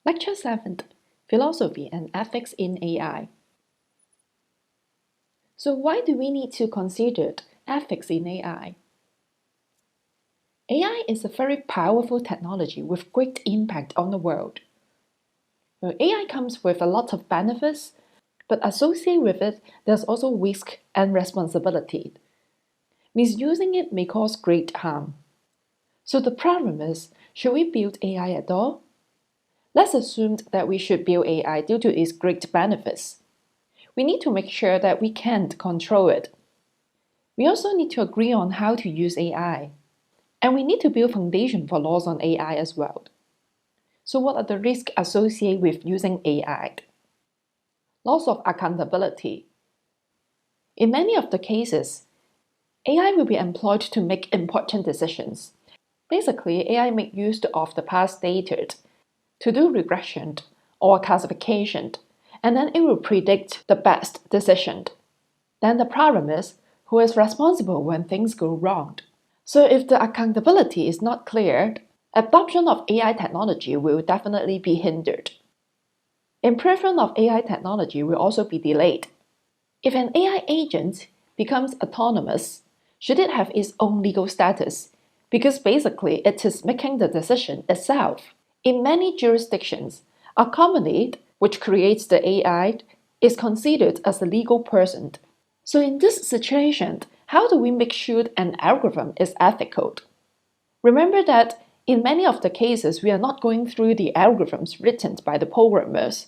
Lecture 7, Philosophy and Ethics in AI. So why do we need to consider ethics in AI? AI is a very powerful technology with great impact on the world. AI comes with a lot of benefits, but associated with it, there's also risk and responsibility. Misusing it may cause great harm. So the problem is, should we build AI at all? Let's assume that we should build AI due to its great benefits. We need to make sure that we can't control it. We also need to agree on how to use AI. And we need to build foundation for laws on AI as well. So what are the risks associated with using AI? Loss of accountability. In many of the cases, AI will be employed to make important decisions. Basically, AI make use of the past data to do regression or classification, and then it will predict the best decision. Then the problem is, who is responsible when things go wrong? So if the accountability is not clear, adoption of AI technology will definitely be hindered. Improvement of AI technology will also be delayed. If an AI agent becomes autonomous, should it have its own legal status? Because basically it is making the decision itself. In many jurisdictions, a company which creates the AI is considered as a legal person. So in this situation, how do we make sure an algorithm is ethical? Remember that in many of the cases, we are not going through the algorithms written by the programmers.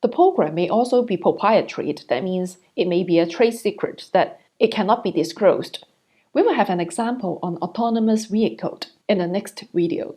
The program may also be proprietary. That means it may be a trade secret that it cannot be disclosed. We will have an example on autonomous vehicle in the next video.